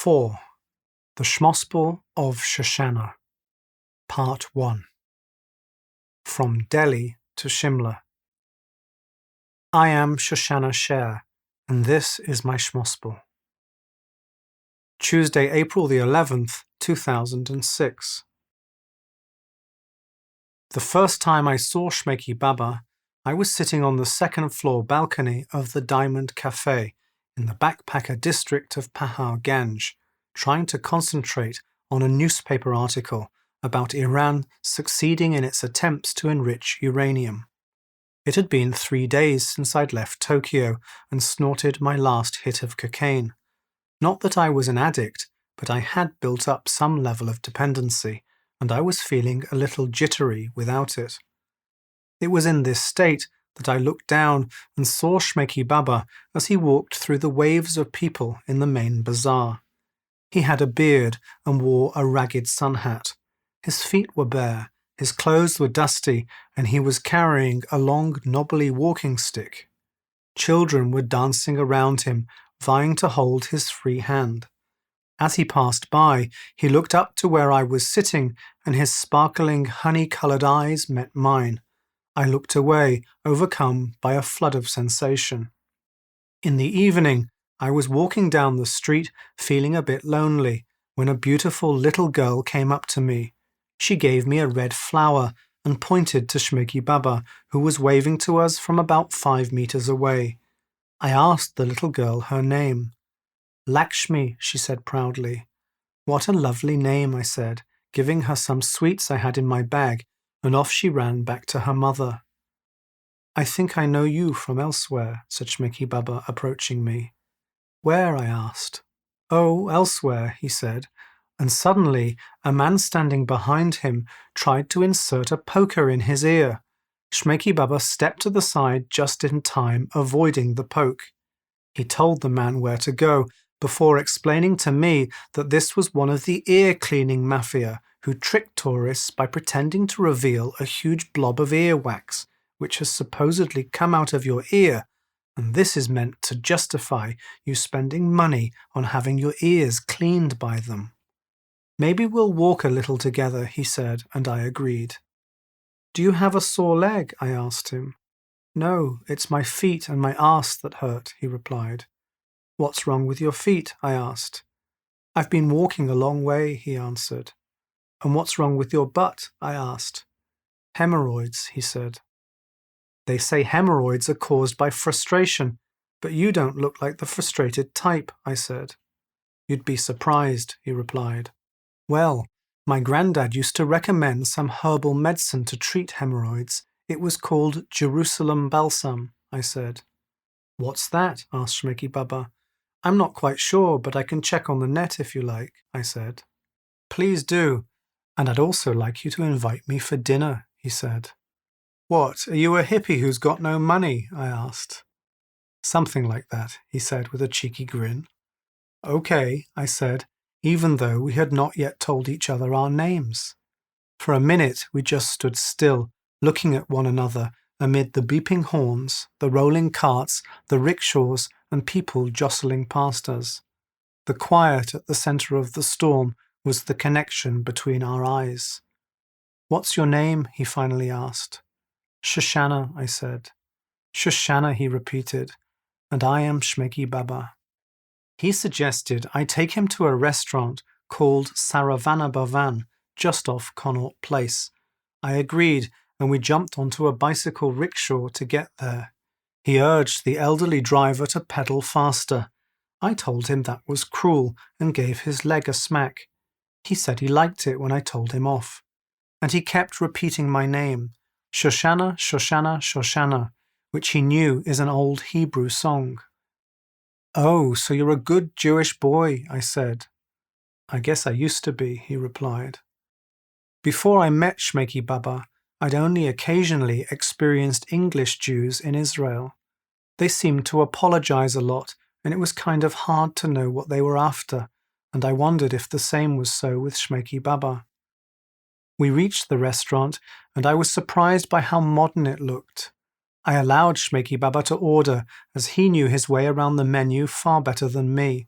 4. The Shmospel of Shoshana. Part 1. From Delhi to Shimla. I am Shoshana Sher, and this is my Shmospel. Tuesday, April the 11th, 2006. The first time I saw Shmeiki Baba, I was sitting on the second-floor balcony of the Diamond Cafe in the backpacker district of Pahar Ganj, trying to concentrate on a newspaper article about Iran succeeding in its attempts to enrich uranium. It had been 3 days since I'd left Tokyo and snorted my last hit of cocaine. Not that I was an addict, but I had built up some level of dependency, and I was feeling a little jittery without it. It was in this state that I looked down and saw Shmeiki Baba as he walked through the waves of people in the main bazaar. He had a beard and wore a ragged sun hat. His feet were bare, his clothes were dusty, and he was carrying a long, knobbly walking stick. Children were dancing around him, vying to hold his free hand. As he passed by, he looked up to where I was sitting, and his sparkling, honey-coloured eyes met mine. I looked away, overcome by a flood of sensation. In the evening, I was walking down the street, feeling a bit lonely, when a beautiful little girl came up to me. She gave me a red flower and pointed to Shmeiki Baba, who was waving to us from about 5 meters away. I asked the little girl her name. "Lakshmi," she said proudly. "What a lovely name," I said, giving her some sweets I had in my bag, and off she ran back to her mother. "I think I know you from elsewhere," said Shmeiki Baba, approaching me. "Where?" I asked. "Oh, elsewhere," he said, and suddenly a man standing behind him tried to insert a poker in his ear. Shmeiki Baba stepped to the side just in time, avoiding the poke. He told the man where to go, before explaining to me that this was one of the ear-cleaning mafia who tricked tourists by pretending to reveal a huge blob of earwax, which has supposedly come out of your ear, and this is meant to justify you spending money on having your ears cleaned by them. "Maybe we'll walk a little together," he said, and I agreed. "Do you have a sore leg?" I asked him. "No, it's my feet and my arse that hurt," he replied. "What's wrong with your feet?" I asked. "I've been walking a long way," he answered. "And what's wrong with your butt?" I asked. "Hemorrhoids," he said. "They say hemorrhoids are caused by frustration, but you don't look like the frustrated type," I said. "You'd be surprised," he replied. "Well, my granddad used to recommend some herbal medicine to treat hemorrhoids. It was called Jerusalem balsam," I said. "What's that?" asked Shmeiki Baba. "I'm not quite sure, but I can check on the net if you like," I said. "Please do, and I'd also like you to invite me for dinner," he said. "What, are you a hippie who's got no money?" I asked. "Something like that," he said with a cheeky grin. "Okay," I said, even though we had not yet told each other our names. For a minute we just stood still, looking at one another amid the beeping horns, the rolling carts, the rickshaws, and people jostling past us. The quiet at the centre of the storm was the connection between our eyes. "What's your name?" he finally asked. "Shoshana," I said. "Shoshana," he repeated, "and I am Shmeiki Baba." He suggested I take him to a restaurant called Saravana Bhavan, just off Connaught Place. I agreed, and we jumped onto a bicycle rickshaw to get there. He urged the elderly driver to pedal faster. I told him that was cruel and gave his leg a smack. He said he liked it when I told him off. And he kept repeating my name, Shoshana, Shoshana, Shoshana, which he knew is an old Hebrew song. "Oh, so you're a good Jewish boy," I said. "I guess I used to be," he replied. Before I met Shmeiki Baba, I'd only occasionally experienced English Jews in Israel. They seemed to apologize a lot, and it was kind of hard to know what they were after, and I wondered if the same was so with Shmeiki Baba. We reached the restaurant, and I was surprised by how modern it looked. I allowed Shmeiki Baba to order, as he knew his way around the menu far better than me.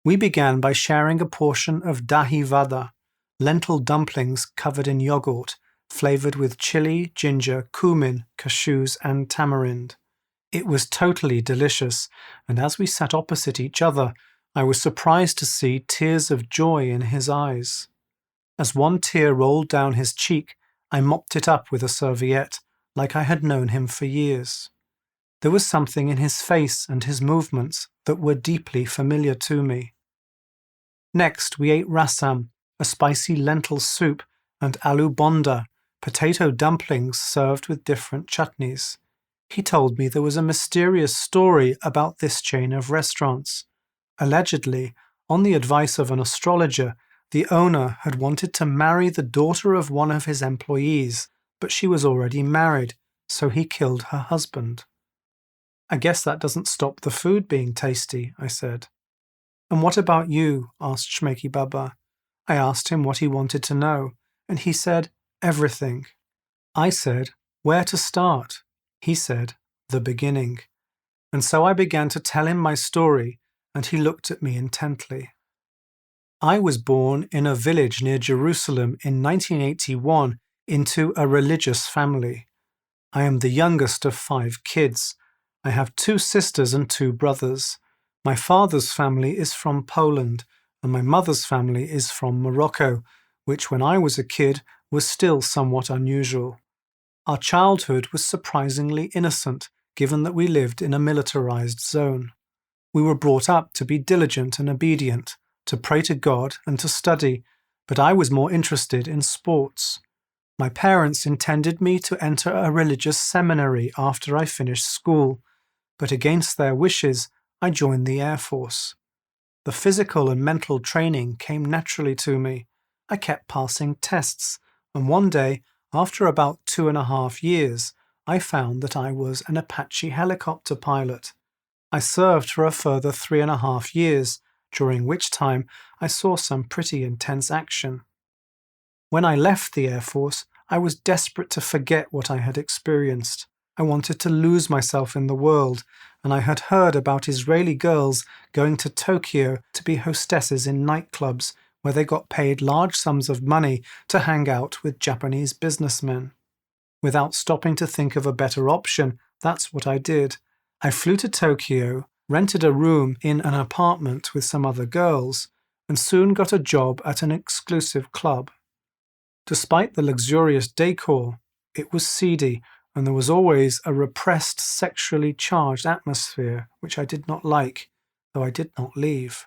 We began by sharing a portion of dahi vada, lentil dumplings covered in yogurt, flavored with chili, ginger, cumin, cashews, and tamarind. It was totally delicious, and as we sat opposite each other, I was surprised to see tears of joy in his eyes. As one tear rolled down his cheek, I mopped it up with a serviette, like I had known him for years. There was something in his face and his movements that were deeply familiar to me. Next, we ate rasam, a spicy lentil soup, and aloo bonda, potato dumplings served with different chutneys. He told me there was a mysterious story about this chain of restaurants. Allegedly, on the advice of an astrologer, the owner had wanted to marry the daughter of one of his employees, but she was already married, so he killed her husband. I guess that doesn't stop the food being tasty, I said. And what about you? Asked Shmeiki Baba. I asked him what he wanted to know, and he said, everything. I said, where to start? He said, the beginning. And so I began to tell him my story, and he looked at me intently. I was born in a village near Jerusalem in 1981 into a religious family. I am the youngest of 5 kids. I have 2 sisters and 2 brothers. My father's family is from Poland, and my mother's family is from Morocco, which when I was a kid was still somewhat unusual. Our childhood was surprisingly innocent, given that we lived in a militarized zone. We were brought up to be diligent and obedient, to pray to God and to study, but I was more interested in sports. My parents intended me to enter a religious seminary after I finished school, but against their wishes, I joined the Air Force. The physical and mental training came naturally to me. I kept passing tests, and one day, after about 2.5 years, I found that I was an Apache helicopter pilot. I served for a further 3.5 years, during which time I saw some pretty intense action. When I left the Air Force, I was desperate to forget what I had experienced. I wanted to lose myself in the world, and I had heard about Israeli girls going to Tokyo to be hostesses in nightclubs where they got paid large sums of money to hang out with Japanese businessmen. Without stopping to think of a better option, that's what I did. I flew to Tokyo, rented a room in an apartment with some other girls, and soon got a job at an exclusive club. Despite the luxurious decor, it was seedy, and there was always a repressed, sexually charged atmosphere, which I did not like, though I did not leave.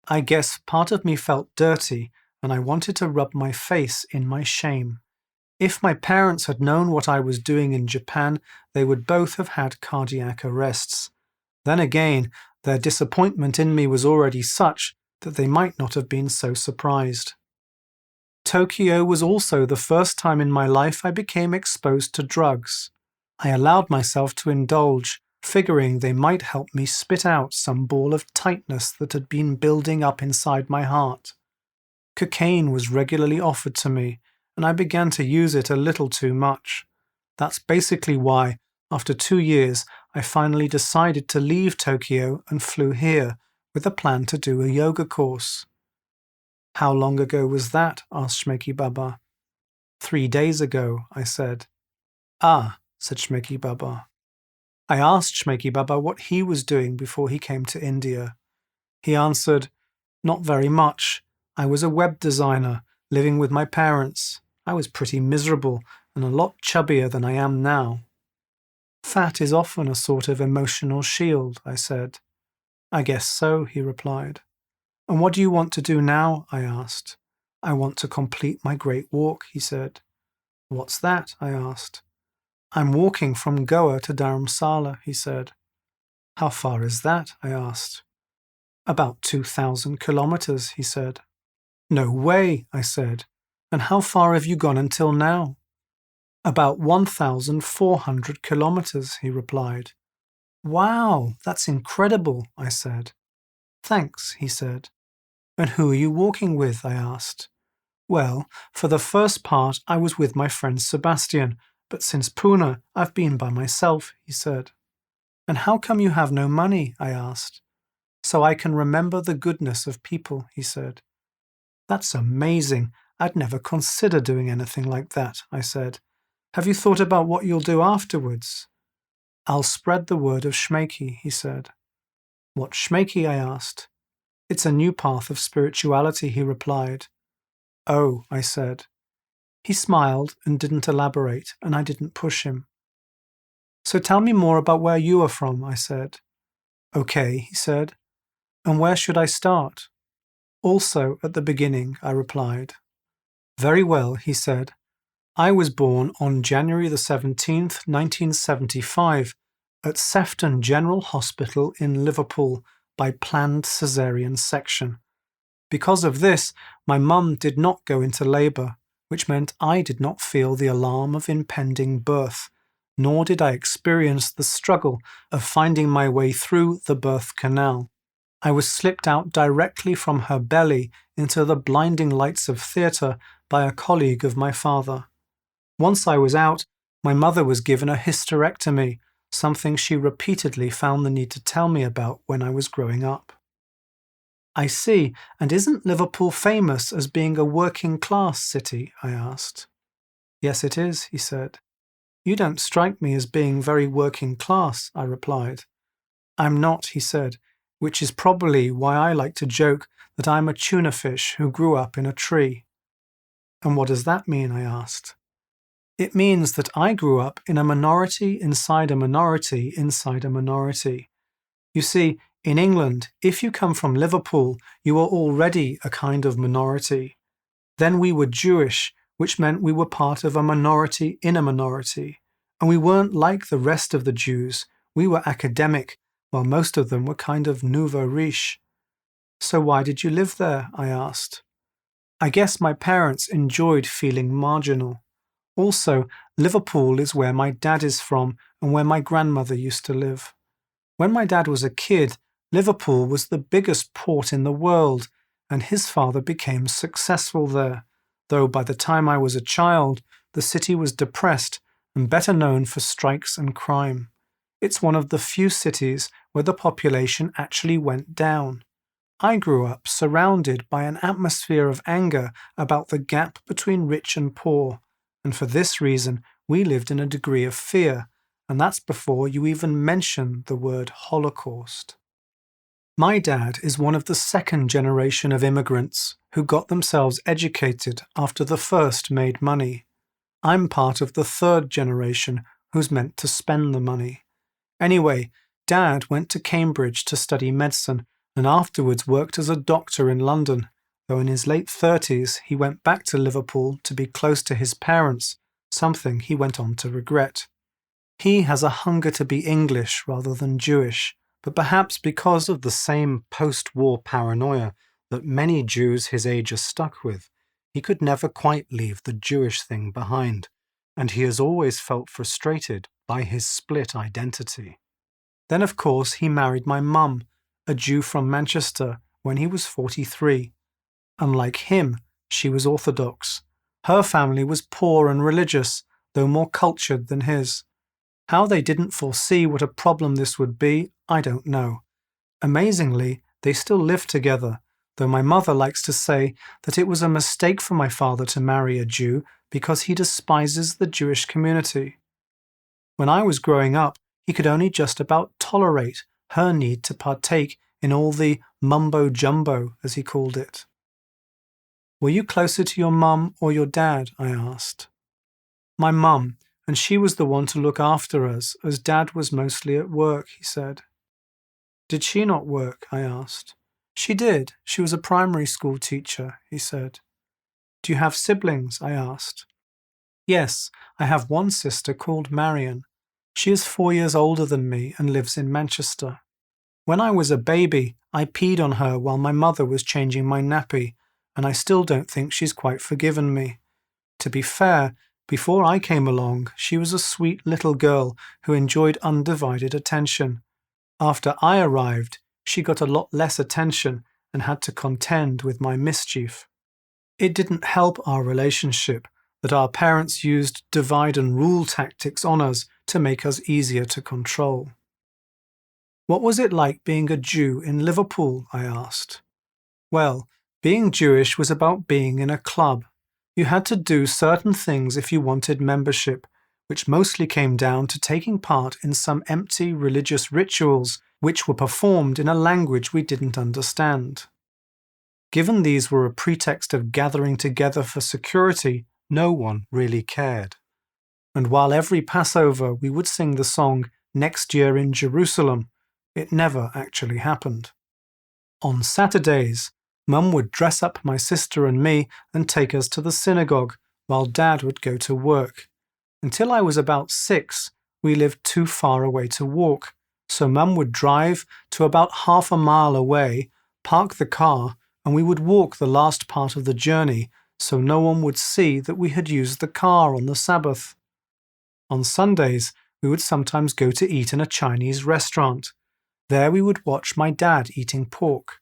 I guess part of me felt dirty, and I wanted to rub my face in my shame. If my parents had known what I was doing in Japan, they would both have had cardiac arrests. Then again, their disappointment in me was already such that they might not have been so surprised. Tokyo was also the first time in my life I became exposed to drugs. I allowed myself to indulge, figuring they might help me spit out some ball of tightness that had been building up inside my heart. Cocaine was regularly offered to me, and I began to use it a little too much. That's basically why, after 2 years, I finally decided to leave Tokyo and flew here, with a plan to do a yoga course. How long ago was that? Asked Shmeiki Baba. 3 days ago, I said. Ah, said Shmeiki Baba. I asked Shmeiki Baba what he was doing before he came to India. He answered, not very much. I was a web designer, living with my parents. I was pretty miserable and a lot chubbier than I am now. Fat is often a sort of emotional shield, I said. I guess so, he replied. And what do you want to do now? I asked. I want to complete my great walk, he said. What's that? I asked. I'm walking from Goa to Dharamsala, he said. How far is that? I asked. About 2,000 kilometers, he said. No way, I said. And how far have you gone until now? About 1,400 kilometers, he replied. Wow, that's incredible, I said. Thanks, he said. And who are you walking with? I asked. Well, for the first part I was with my friend Sebastian, but since Pune I've been by myself, he said. And how come you have no money? I asked. so I can remember the goodness of people, he said. That's amazing. I'd never consider doing anything like that, I said. Have you thought about what you'll do afterwards? I'll spread the word of Shmeiki, he said. What Shmeiki? I asked. It's a new path of spirituality, he replied. Oh, I said. He smiled and didn't elaborate, and I didn't push him. So tell me more about where you are from, I said. Okay, he said. And where should I start? Also at the beginning, I replied. Very well, he said. I was born on January the 17th, 1975, at Sefton General Hospital in Liverpool by planned caesarean section. Because of this, my mum did not go into labour, which meant I did not feel the alarm of impending birth, nor did I experience the struggle of finding my way through the birth canal. I was slipped out directly from her belly into the blinding lights of theatre by a colleague of my father. Once I was out, my mother was given a hysterectomy, something she repeatedly found the need to tell me about when I was growing up. I see, and isn't Liverpool famous as being a working-class city? I asked. Yes, it is, he said. You don't strike me as being very working-class, I replied. I'm not, he said, which is probably why I like to joke that I'm a tuna fish who grew up in a tree. And what does that mean? I asked. It means that I grew up in a minority inside a minority inside a minority. You see, in England, if you come from Liverpool, you are already a kind of minority. Then we were Jewish, which meant we were part of a minority in a minority. And we weren't like the rest of the Jews. We were academic, while most of them were kind of nouveau riche. So why did you live there? I asked. I guess my parents enjoyed feeling marginal. Also, Liverpool is where my dad is from and where my grandmother used to live. When my dad was a kid, Liverpool was the biggest port in the world, and his father became successful there, though by the time I was a child, the city was depressed and better known for strikes and crime. It's one of the few cities where the population actually went down. I grew up surrounded by an atmosphere of anger about the gap between rich and poor, and for this reason we lived in a degree of fear, and that's before you even mention the word Holocaust. My dad is one of the second generation of immigrants who got themselves educated after the first made money. I'm part of the third generation who's meant to spend the money. Anyway, Dad went to Cambridge to study medicine and afterwards worked as a doctor in London, though in his late 30s he went back to Liverpool to be close to his parents, something he went on to regret. He has a hunger to be English rather than Jewish, but perhaps because of the same post-war paranoia that many Jews his age are stuck with, he could never quite leave the Jewish thing behind, and he has always felt frustrated by his split identity. Then, of course, he married my mum, a Jew from Manchester, when he was 43. Unlike him, she was Orthodox. Her family was poor and religious, though more cultured than his. How they didn't foresee what a problem this would be, I don't know. Amazingly, they still live together, though my mother likes to say that it was a mistake for my father to marry a Jew because he despises the Jewish community. When I was growing up, he could only just about tolerate her need to partake in all the mumbo-jumbo, as he called it. Were you closer to your mum or your dad? I asked. My mum, and she was the one to look after us, as Dad was mostly at work, he said. Did she not work? I asked. She did. She was a primary school teacher, he said. Do you have siblings? I asked. Yes, I have one sister called Marion. She is 4 years older than me and lives in Manchester. When I was a baby, I peed on her while my mother was changing my nappy, and I still don't think she's quite forgiven me. To be fair, before I came along, she was a sweet little girl who enjoyed undivided attention. After I arrived, she got a lot less attention and had to contend with my mischief. It didn't help our relationship that our parents used divide and rule tactics on us to make us easier to control. What was it like being a Jew in Liverpool? I asked. Well, being Jewish was about being in a club. You had to do certain things if you wanted membership, which mostly came down to taking part in some empty religious rituals which were performed in a language we didn't understand. Given these were a pretext of gathering together for security, no one really cared. And while every Passover we would sing the song "Next Year in Jerusalem," it never actually happened. On Saturdays, Mum would dress up my sister and me and take us to the synagogue, while Dad would go to work. Until I was about 6, we lived too far away to walk, so Mum would drive to about half a mile away, park the car, and we would walk the last part of the journey so no one would see that we had used the car on the Sabbath. On Sundays, we would sometimes go to eat in a Chinese restaurant. There we would watch my dad eating pork.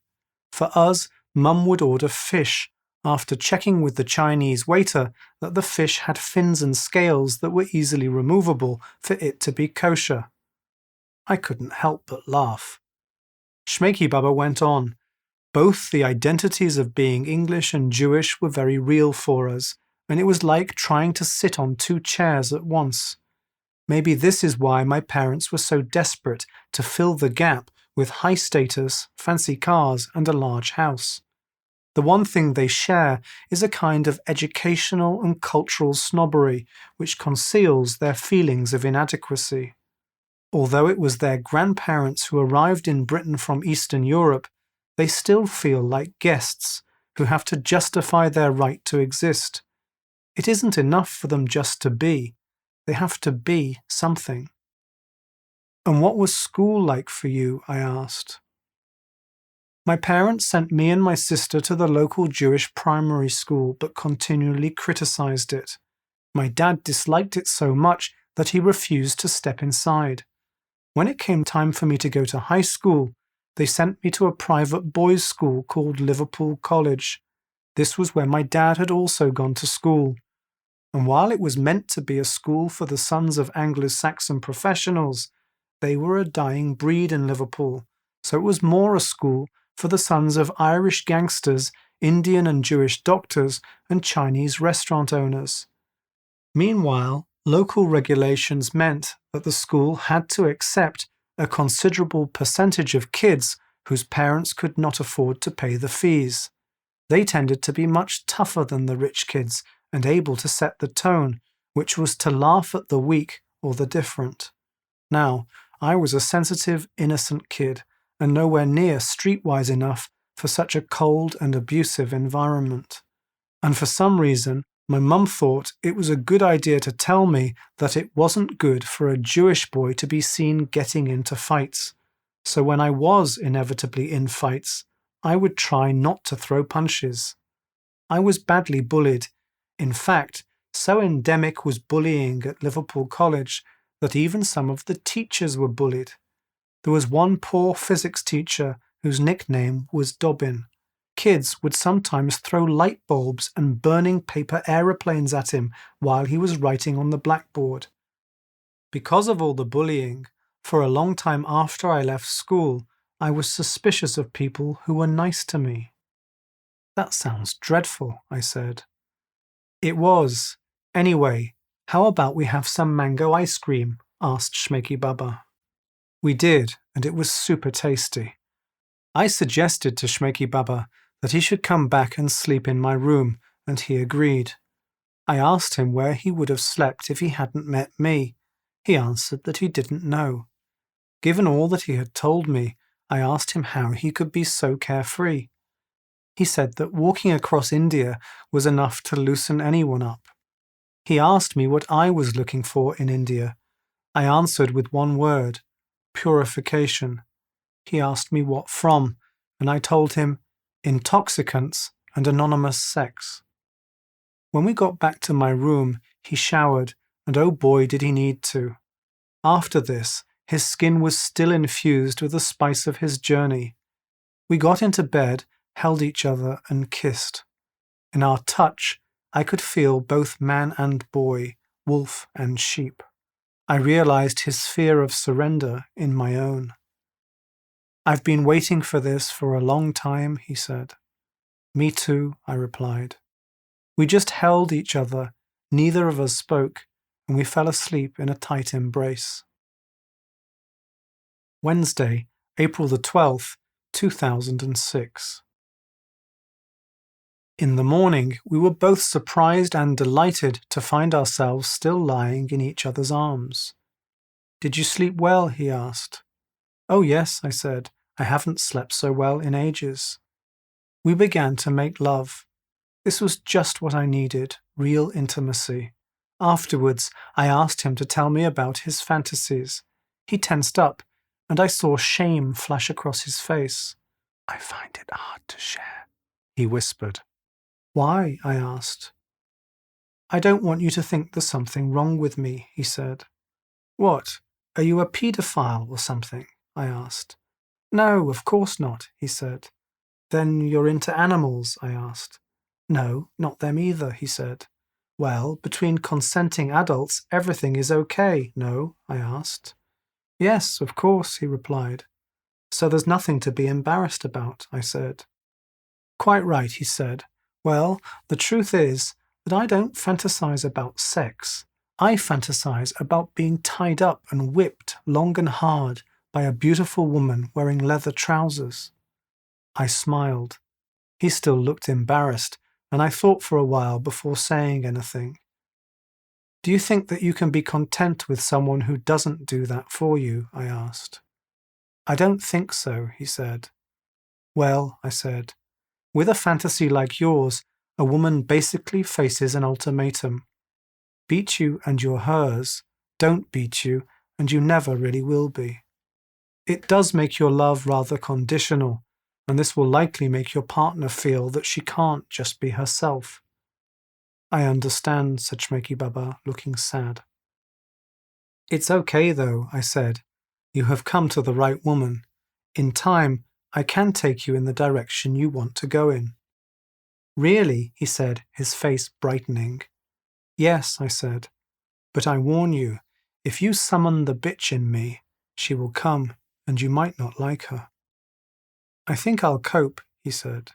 For us, Mum would order fish, after checking with the Chinese waiter that the fish had fins and scales that were easily removable for it to be kosher. I couldn't help but laugh. Shmeiki Baba went on. Both the identities of being English and Jewish were very real for us, and it was like trying to sit on 2 chairs at once. Maybe this is why my parents were so desperate to fill the gap with high status, fancy cars, and a large house. The one thing they share is a kind of educational and cultural snobbery which conceals their feelings of inadequacy. Although it was their grandparents who arrived in Britain from Eastern Europe, they still feel like guests who have to justify their right to exist. It isn't enough for them just to be. They have to be something. And what was school like for you? I asked. My parents sent me and my sister to the local Jewish primary school but continually criticized it. My dad disliked it so much that he refused to step inside. When it came time for me to go to high school, they sent me to a private boys' school called Liverpool College. This was where my dad had also gone to school. And while it was meant to be a school for the sons of Anglo-Saxon professionals, they were a dying breed in Liverpool, so it was more a school for the sons of Irish gangsters, Indian and Jewish doctors, and Chinese restaurant owners. Meanwhile, local regulations meant that the school had to accept a considerable percentage of kids whose parents could not afford to pay the fees. They tended to be much tougher than the rich kids and able to set the tone, which was to laugh at the weak or the different. Now, I was a sensitive, innocent kid, and nowhere near streetwise enough for such a cold and abusive environment. And for some reason, my mum thought it was a good idea to tell me that it wasn't good for a Jewish boy to be seen getting into fights. So when I was inevitably in fights, I would try not to throw punches. I was badly bullied. In fact, so endemic was bullying at Liverpool College that even some of the teachers were bullied. There was one poor physics teacher whose nickname was Dobbin. Kids would sometimes throw light bulbs and burning paper aeroplanes at him while he was writing on the blackboard. Because of all the bullying, for a long time after I left school, I was suspicious of people who were nice to me. That sounds dreadful, I said. It was. Anyway, how about we have some mango ice cream? Asked Shmeiki Baba. We did, and it was super tasty. I suggested to Shmeiki Baba that he should come back and sleep in my room, and he agreed. I asked him where he would have slept if he hadn't met me. He answered that he didn't know. Given all that he had told me, I asked him how he could be so carefree. He said that walking across India was enough to loosen anyone up. He asked me what I was looking for in India. I answered with one word: purification. He asked me what from, and I told him intoxicants and anonymous sex. When we got back to my room, he showered, and oh boy did he need to. After this, his skin was still infused with the spice of his journey. We got into bed, held each other, and kissed. In our touch, I could feel both man and boy, wolf and sheep. I realized his fear of surrender in my own. I've been waiting for this for a long time, he said. Me too, I replied. We just held each other, neither of us spoke, and we fell asleep in a tight embrace. Wednesday, April the 12th, 2006. In the morning, we were both surprised and delighted to find ourselves still lying in each other's arms. Did you sleep well? He asked. Oh yes, I said. I haven't slept so well in ages. We began to make love. This was just what I needed, real intimacy. Afterwards, I asked him to tell me about his fantasies. He tensed up, and I saw shame flash across his face. I find it hard to share, he whispered. Why? I asked. I don't want you to think there's something wrong with me, he said. What? Are you a paedophile or something? I asked. No, of course not, he said. Then you're into animals? I asked. No, not them either, he said. Well, between consenting adults, everything is okay, no? I asked. Yes, of course, he replied. So there's nothing to be embarrassed about, I said. Quite right, he said. Well, the truth is that I don't fantasize about sex. I fantasize about being tied up and whipped long and hard by a beautiful woman wearing leather trousers. I smiled. He still looked embarrassed, and I thought for a while before saying anything. Do you think that you can be content with someone who doesn't do that for you? I asked. I don't think so, he said. Well, I said, with a fantasy like yours, a woman basically faces an ultimatum. Beat you and you're hers, don't beat you and you never really will be. It does make your love rather conditional, and this will likely make your partner feel that she can't just be herself. I understand, said Shmeiki Baba, looking sad. It's okay though, I said. You have come to the right woman. In time, I can take you in the direction you want to go in. Really, he said, his face brightening. Yes, I said, but I warn you, if you summon the bitch in me, she will come, and you might not like her. I think I'll cope, he said.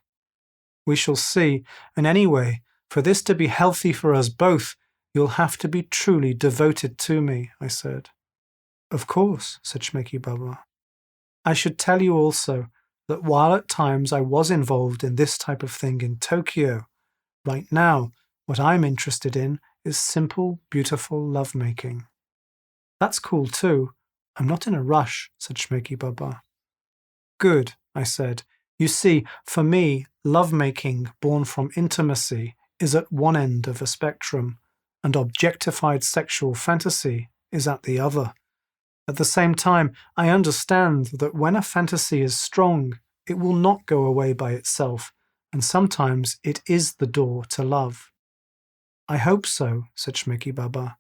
We shall see, and anyway, for this to be healthy for us both, you'll have to be truly devoted to me, I said. Of course, said Shmeiki Baba. I should tell you also that while at times I was involved in this type of thing in Tokyo, right now what I'm interested in is simple, beautiful lovemaking. That's cool too. I'm not in a rush, said Shmeiki Baba. Good, I said. You see, for me, lovemaking born from intimacy is at one end of a spectrum, and objectified sexual fantasy is at the other. At the same time, I understand that when a fantasy is strong, it will not go away by itself, and sometimes it is the door to love. I hope so, said Shmeiki Baba.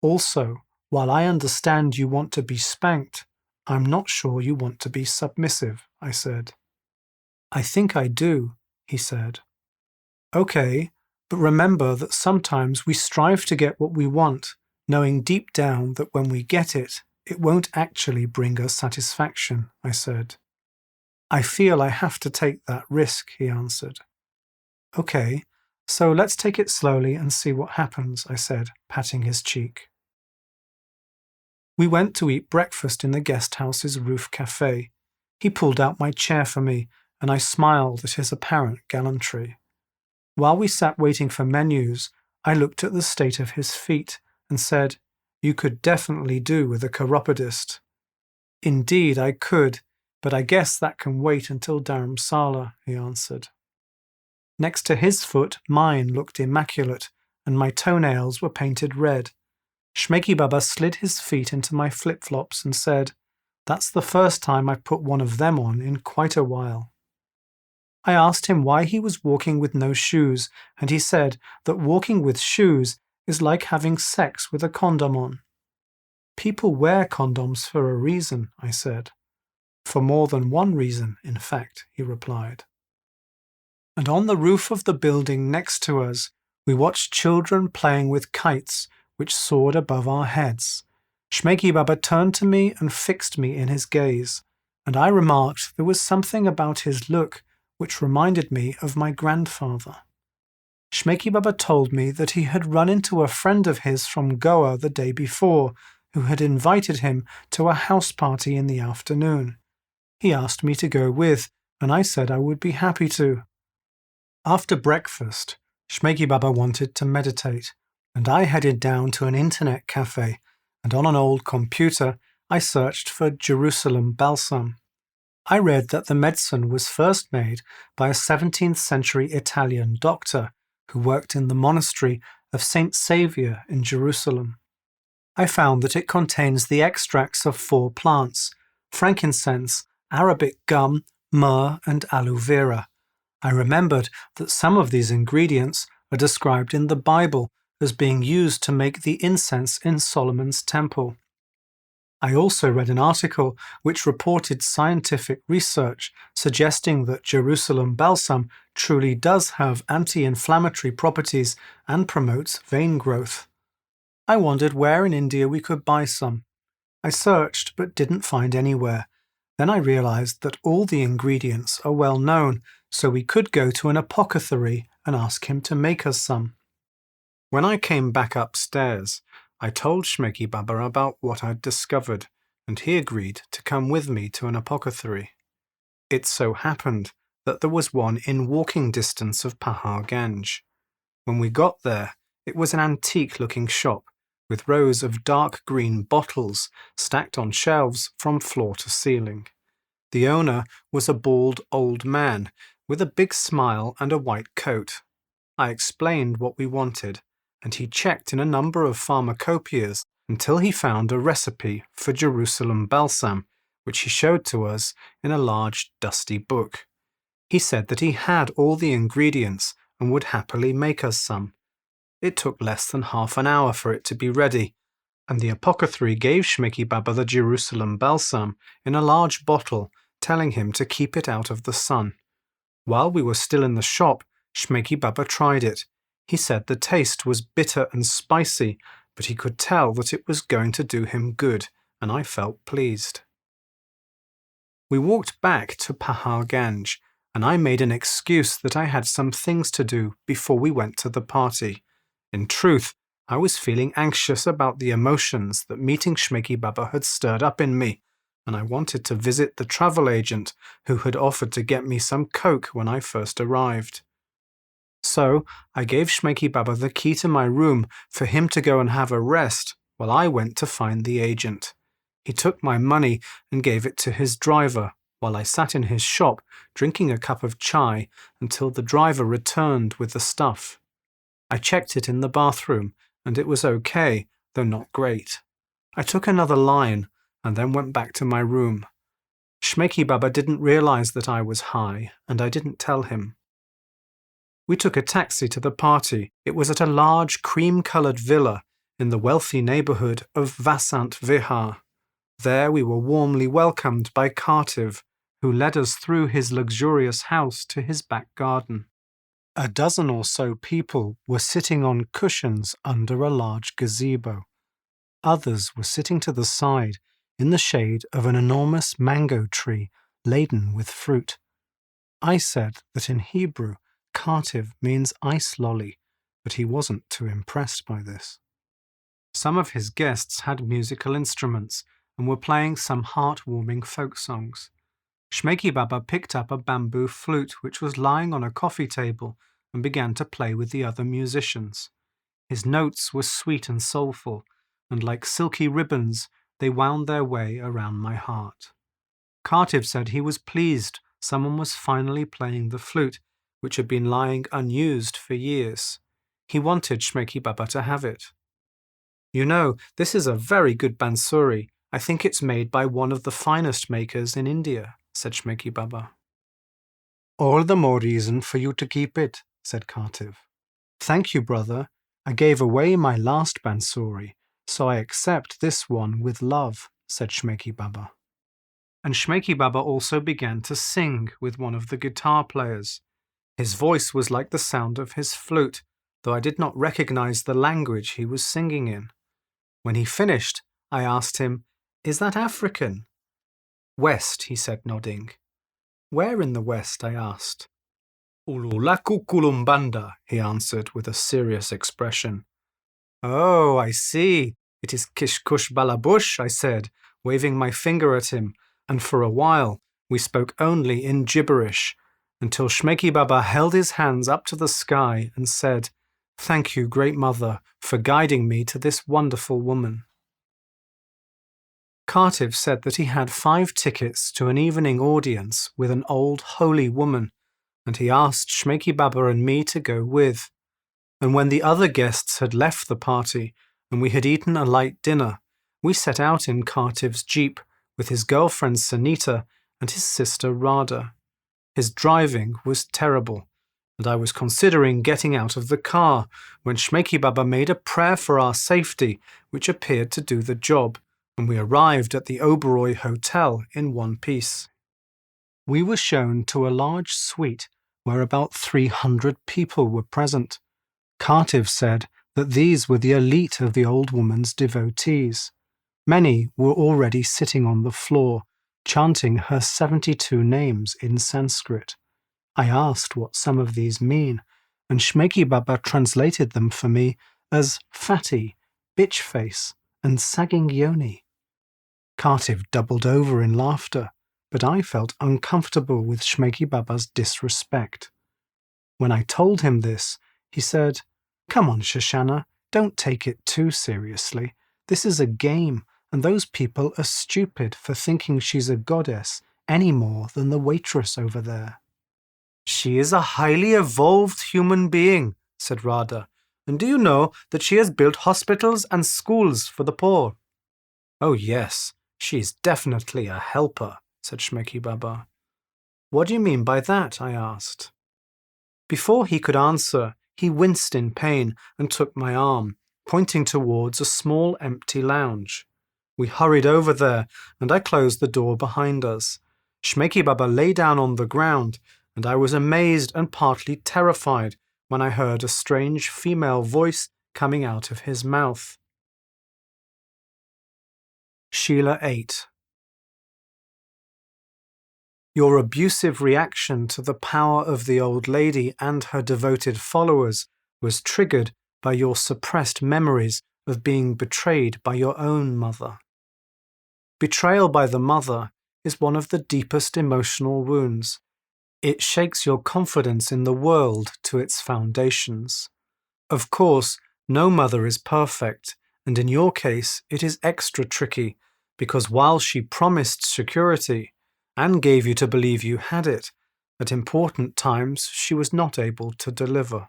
Also, while I understand you want to be spanked, I'm not sure you want to be submissive, I said. I think I do, he said. Okay, but remember that sometimes we strive to get what we want, knowing deep down that when we get it, it won't actually bring us satisfaction, I said. I feel I have to take that risk, he answered. Okay, so let's take it slowly and see what happens, I said, patting his cheek. We went to eat breakfast in the guest house's roof cafe. He pulled out my chair for me, and I smiled at his apparent gallantry. While we sat waiting for menus, I looked at the state of his feet and said, You could definitely do with a chiropodist. Indeed, I could, but I guess that can wait until Dharamsala, he answered. Next to his foot, mine looked immaculate, and my toenails were painted red. Shmeiki Baba slid his feet into my flip-flops and said, That's the first time I've put one of them on in quite a while. I asked him why he was walking with no shoes, and he said that walking with shoes is like having sex with a condom on. People wear condoms for a reason, I said. For more than one reason, in fact, he replied. And on the roof of the building next to us, we watched children playing with kites which soared above our heads. Shmeiki Baba turned to me and fixed me in his gaze. and I remarked there was something about his look which reminded me of my grandfather. Shmeiki Baba told me that he had run into a friend of his from Goa the day before, who had invited him to a house party in the afternoon. He asked me to go with, and I said I would be happy to. After breakfast, Shmeiki Baba wanted to meditate, and I headed down to an internet cafe, and on an old computer I searched for Jerusalem balsam. I read that the medicine was first made by a 17th century Italian doctor who worked in the monastery of Saint Saviour in Jerusalem. I found that it contains the extracts of 4 plants: frankincense, Arabic gum, myrrh, and aloe vera. I remembered that some of these ingredients are described in the Bible as being used to make the incense in Solomon's temple. I also read an article which reported scientific research suggesting that Jerusalem balsam truly does have anti-inflammatory properties and promotes vein growth. I wondered where in India we could buy some. I searched but didn't find anywhere. Then I realized that all the ingredients are well known, so we could go to an apothecary and ask him to make us some. When I came back upstairs, I told Shmeiki Baba about what I'd discovered, and he agreed to come with me to an apothecary. It so happened that there was one in walking distance of Pahar Ganj. When we got there, it was an antique-looking shop, with rows of dark green bottles stacked on shelves from floor to ceiling. The owner was a bald old man, with a big smile and a white coat. I explained what we wanted, and he checked in a number of pharmacopoeias until he found a recipe for Jerusalem balsam, which he showed to us in a large dusty book. He said that he had all the ingredients and would happily make us some. It took less than half an hour for it to be ready, and the apothecary gave Shmeiki Baba the Jerusalem balsam in a large bottle, telling him to keep it out of the sun. While we were still in the shop, Shmeiki Baba tried it. He said the taste was bitter and spicy, but he could tell that it was going to do him good, and I felt pleased. We walked back to Pahar Ganj, and I made an excuse that I had some things to do before we went to the party. In truth, I was feeling anxious about the emotions that meeting Shmeiki Baba had stirred up in me, and I wanted to visit the travel agent who had offered to get me some coke when I first arrived. So I gave Shmeiki Baba the key to my room for him to go and have a rest while I went to find the agent. He took my money and gave it to his driver while I sat in his shop drinking a cup of chai until the driver returned with the stuff. I checked it in the bathroom and it was okay, though not great. I took another line and then went back to my room. Shmeiki Baba didn't realize that I was high, and I didn't tell him. We took a taxi to the party. It was at a large cream-coloured villa in the wealthy neighbourhood of Vasant Vihar. There we were warmly welcomed by Kartiv, who led us through his luxurious house to his back garden. A dozen or so people were sitting on cushions under a large gazebo. Others were sitting to the side in the shade of an enormous mango tree laden with fruit. I said that in Hebrew, Kartiv means ice lolly, but he wasn't too impressed by this. Some of his guests had musical instruments and were playing some heart-warming folk songs. Shmeiki Baba picked up a bamboo flute which was lying on a coffee table and began to play with the other musicians. His notes were sweet and soulful, and like silky ribbons, they wound their way around my heart. Kartiv said he was pleased someone was finally playing the flute, which had been lying unused for years. He wanted Shmeiki Baba to have it. "You know, this is a very good bansuri. I think it's made by one of the finest makers in India," said Shmeiki Baba. "All the more reason for you to keep it," said Kartiv. "Thank you, brother. I gave away my last bansuri, so I accept this one with love," said Shmeiki Baba. And Shmeiki Baba also began to sing with one of the guitar players. His voice was like the sound of his flute, though I did not recognize the language he was singing in. When he finished, I asked him, "Is that African?" West, he said, nodding. Where in the west? I asked. Ululaku Kulumbanda, he answered with a serious expression. Oh, I see. It is Kishkush Balabush, I said, waving my finger at him, and for a while we spoke only in gibberish, until Shmeiki Baba held his hands up to the sky and said, Thank you, Great Mother, for guiding me to this wonderful woman. Kartiv said that he had 5 tickets to an evening audience with an old holy woman, and he asked Shmeiki Baba and me to go with. And when the other guests had left the party and we had eaten a light dinner, we set out in Kartiv's jeep with his girlfriend Sanita and his sister Radha. His driving was terrible, and I was considering getting out of the car when Shmeiki Baba made a prayer for our safety, which appeared to do the job, and we arrived at the Oberoi Hotel in one piece. We were shown to a large suite where about 300 people were present. Kartiv said that these were the elite of the old woman's devotees. Many were already sitting on the floor, chanting her 72 names in Sanskrit. I asked what some of these mean, and Shmeiki Baba translated them for me as fatty, bitch face, and sagging yoni. Kartiv doubled over in laughter, but I felt uncomfortable with Shmeiki Baba's disrespect. When I told him this, he said, Come on, Shoshana, don't take it too seriously. This is a game, and those people are stupid for thinking she's a goddess any more than the waitress over there. She is a highly evolved human being, said Radha, and do you know that she has built hospitals and schools for the poor? Oh yes, she is definitely a helper, said Shmeiki Baba. What do you mean by that? I asked. Before he could answer, he winced in pain and took my arm, pointing towards a small empty lounge. We hurried over there, and I closed the door behind us. Shmeiki Baba lay down on the ground, and I was amazed and partly terrified when I heard a strange female voice coming out of his mouth. Sheila 8. Your abusive reaction to the power of the old lady and her devoted followers was triggered by your suppressed memories of being betrayed by your own mother. Betrayal by the mother is one of the deepest emotional wounds. It shakes your confidence in the world to its foundations. Of course, no mother is perfect, and in your case it is extra tricky, because while she promised security and gave you to believe you had it, at important times she was not able to deliver.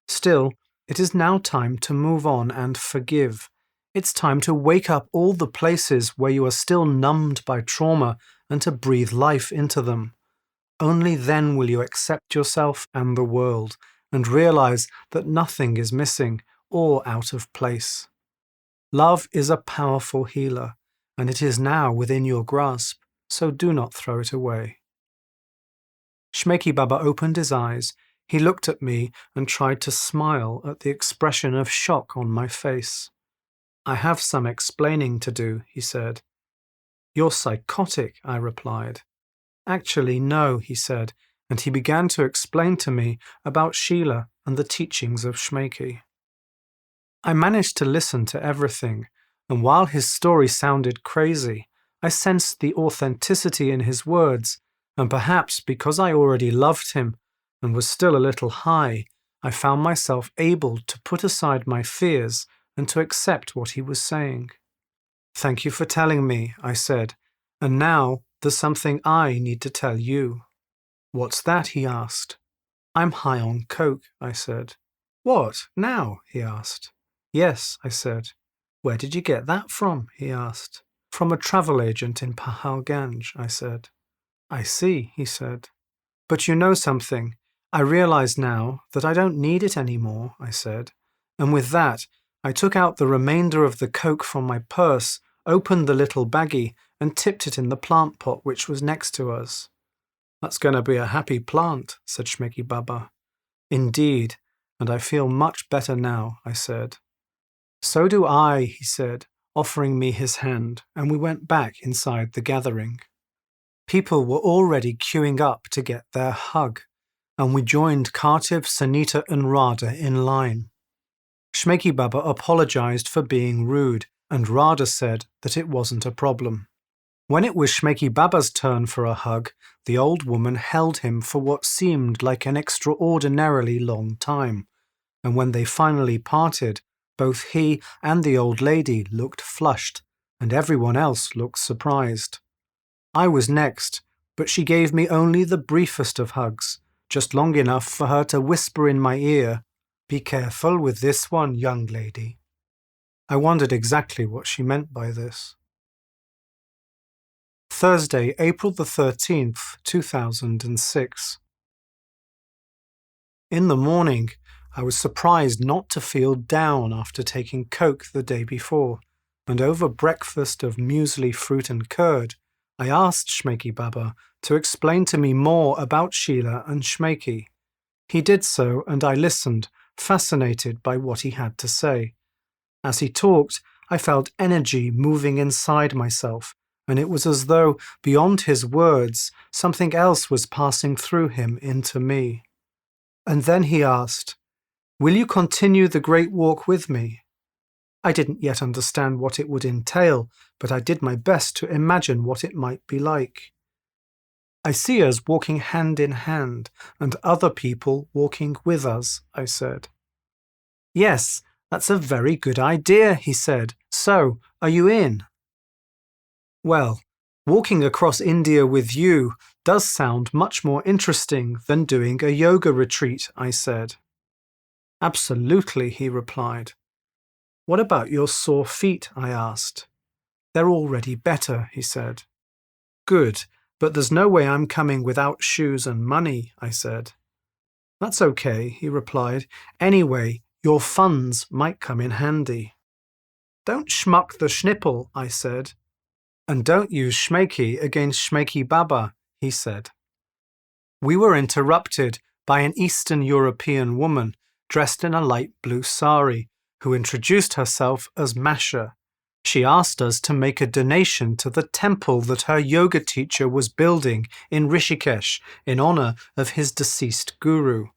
Still, it is now time to move on and forgive. It's time to wake up all the places where you are still numbed by trauma and to breathe life into them. Only then will you accept yourself and the world and realize that nothing is missing or out of place. Love is a powerful healer, and it is now within your grasp, so do not throw it away. Shmeiki Baba opened his eyes. He looked at me and tried to smile at the expression of shock on my face. I have some explaining to do, he said. You're psychotic, I replied. Actually, no, he said, and he began to explain to me about Sheila and the teachings of Shmeiki. I managed to listen to everything, and while his story sounded crazy, I sensed the authenticity in his words, and perhaps because I already loved him and was still a little high, I found myself able to put aside my fears and to accept what he was saying. Thank you for telling me, I said, and now there's something I need to tell you. What's that? He asked. I'm high on coke, I said. What, now? He asked. Yes, I said. Where did you get that from? He asked. From a travel agent in Pahalganj, I said. I see, he said. But you know something. I realize now that I don't need it anymore, I said. And with that, I took out the remainder of the coke from my purse, opened the little baggie, and tipped it in the plant pot which was next to us. That's going to be a happy plant, said Shmeiki Baba. Indeed, and I feel much better now, I said. So do I, he said, offering me his hand, and we went back inside the gathering. People were already queuing up to get their hug, and we joined Kartiv, Sanita and Radha in line. Shmeiki Baba apologized for being rude, and Radha said that it wasn't a problem. When it was Shmeiki Baba's turn for a hug, the old woman held him for what seemed like an extraordinarily long time, and when they finally parted, both he and the old lady looked flushed, and everyone else looked surprised. I was next, but she gave me only the briefest of hugs, just long enough for her to whisper in my ear, "Be careful with this one, young lady." I wondered exactly what she meant by this. Thursday, April the 13th, 2006. In the morning, I was surprised not to feel down after taking Coke the day before, and over breakfast of muesli, fruit and curd, I asked Shmeiki Baba to explain to me more about Sheila and Shmeiki. He did so, and I listened, fascinated by what he had to say. As he talked, I felt energy moving inside myself, and it was as though, beyond his words, something else was passing through him into me. And then he asked, "Will you continue the Great Walk with me?" I didn't yet understand what it would entail, but I did my best to imagine what it might be like. "I see us walking hand in hand, and other people walking with us," I said. "Yes, that's a very good idea," he said. "So, are you in?" "Well, walking across India with you does sound much more interesting than doing a yoga retreat," I said. "Absolutely," he replied. "What about your sore feet?" I asked. "They're already better," he said. "Good, but there's no way I'm coming without shoes and money," I said. "That's okay," he replied. "Anyway, your funds might come in handy." "Don't schmuck the schnipple," I said. "And don't use Shmeiki against Shmeiki Baba," he said. We were interrupted by an Eastern European woman dressed in a light blue sari, who introduced herself as Masha. She asked us to make a donation to the temple that her yoga teacher was building in Rishikesh in honor of his deceased guru.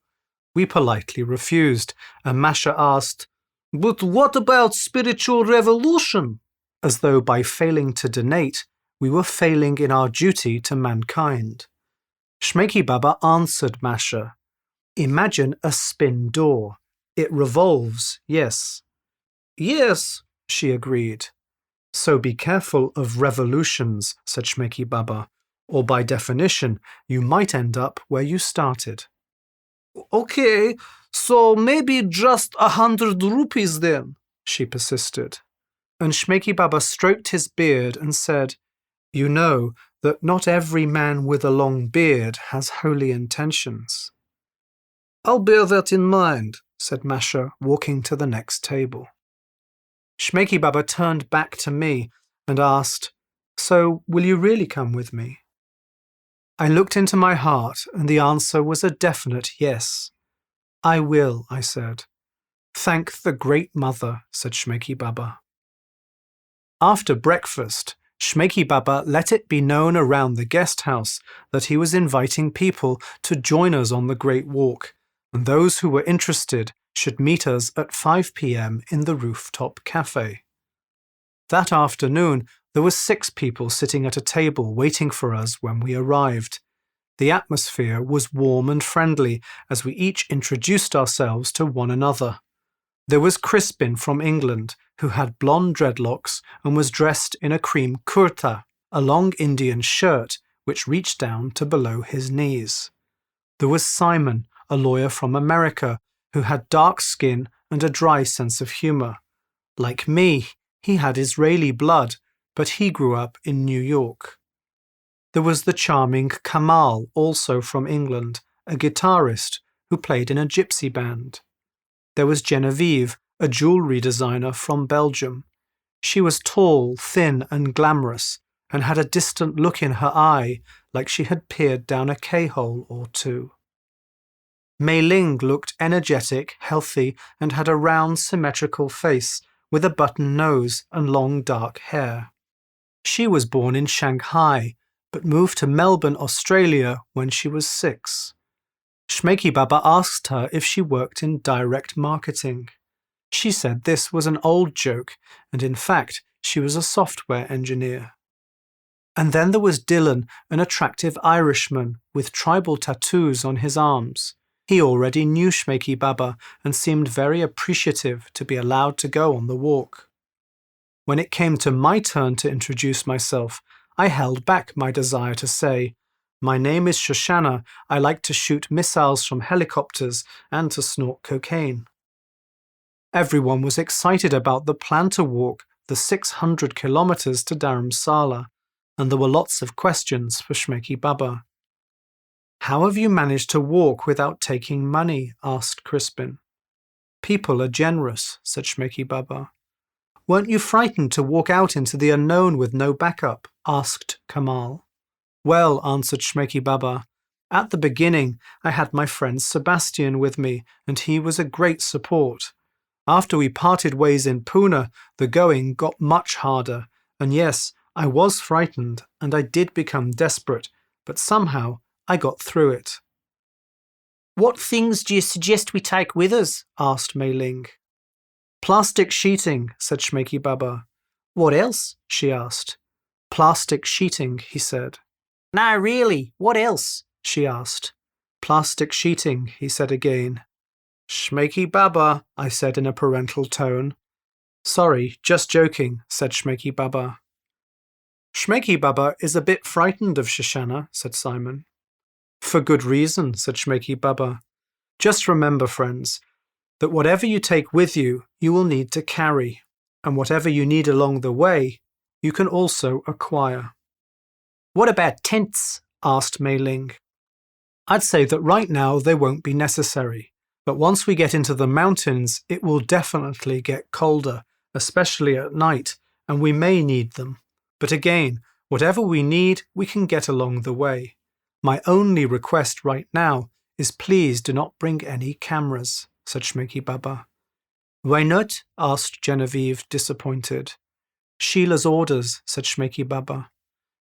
We politely refused, and Masha asked, "But what about spiritual revolution?" As though by failing to donate, we were failing in our duty to mankind. Shmeiki Baba answered Masha, "Imagine a spin door. It revolves, yes." "Yes," she agreed. "So be careful of revolutions," said Shmeiki Baba, "or by definition, you might end up where you started." "Okay, so maybe just 100 rupees then," she persisted. And Shmeiki Baba stroked his beard and said, "You know that not every man with a long beard has holy intentions." "I'll bear that in mind," said Masha, walking to the next table. Shmeiki Baba turned back to me and asked, "So will you really come with me?" I looked into my heart, and the answer was a definite yes. "I will," I said. "Thank the Great Mother," said Shmeiki Baba. After breakfast, Shmeiki Baba let it be known around the guest house that he was inviting people to join us on the Great Walk, and those who were interested should meet us at 5 p.m. in the rooftop cafe. That afternoon, there were 6 people sitting at a table waiting for us when we arrived. The atmosphere was warm and friendly as we each introduced ourselves to one another. There was Crispin from England, who had blonde dreadlocks and was dressed in a cream kurta, a long Indian shirt which reached down to below his knees. There was Simon, a lawyer from America, who had dark skin and a dry sense of humor. Like me, he had Israeli blood, but he grew up in New York. There was the charming Kamal, also from England, a guitarist who played in a gypsy band. There was Genevieve, a jewelry designer from Belgium. She was tall, thin, and glamorous, and had a distant look in her eye, like she had peered down a K-hole or two. Mei Ling looked energetic, healthy, and had a round, symmetrical face, with a button nose and long dark hair. She was born in Shanghai, but moved to Melbourne, Australia when she was 6. Shmeiki Baba asked her if she worked in direct marketing. She said this was an old joke, and in fact, she was a software engineer. And then there was Dylan, an attractive Irishman with tribal tattoos on his arms. He already knew Shmeiki Baba and seemed very appreciative to be allowed to go on the walk. When it came to my turn to introduce myself, I held back my desire to say, "My name is Shoshana. I like to shoot missiles from helicopters and to snort cocaine." Everyone was excited about the plan to walk the 600 kilometers to Dharamsala, and there were lots of questions for Shmeiki Baba. "How have you managed to walk without taking money?" asked Crispin. "People are generous," said Shmeiki Baba. "Weren't you frightened to walk out into the unknown with no backup?" asked Kamal. "Well," answered Shmeiki Baba, "at the beginning I had my friend Sebastian with me, and he was a great support. After we parted ways in Pune, the going got much harder, and yes, I was frightened and I did become desperate, but somehow I got through it." "What things do you suggest we take with us?" asked Mei Ling. "Plastic sheeting," said Shmeiki Baba. "What else?" she asked. "Plastic sheeting," he said. "No, really, what else?" she asked. "Plastic sheeting," he said again. "Shmeiki Baba," I said in a parental tone. "Sorry, just joking," said Shmeiki Baba. "Shmeiki Baba is a bit frightened of Shoshana," said Simon. "For good reason," said Shmeiki Baba. "Just remember, friends, that whatever you take with you, you will need to carry, and whatever you need along the way, you can also acquire." "What about tents?" asked Mei Ling. "I'd say that right now they won't be necessary, but once we get into the mountains, it will definitely get colder, especially at night, and we may need them. But again, whatever we need, we can get along the way. My only request right now is please do not bring any cameras," said Shmeiki Baba. "Why not?" asked Genevieve, disappointed. "Sheila's orders," said Shmeiki Baba.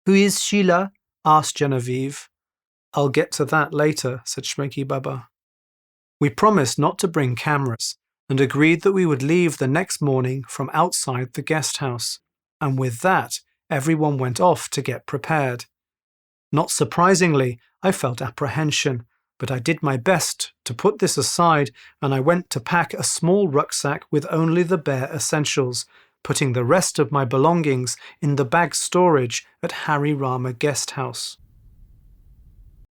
"Who is Sheila?" asked Genevieve. "I'll get to that later," said Shmeiki Baba. We promised not to bring cameras and agreed that we would leave the next morning from outside the guest house, and with that, everyone went off to get prepared. Not surprisingly, I felt apprehension, but I did my best to put this aside, and I went to pack a small rucksack with only the bare essentials, putting the rest of my belongings in the bag storage at Hari Rama Guest House.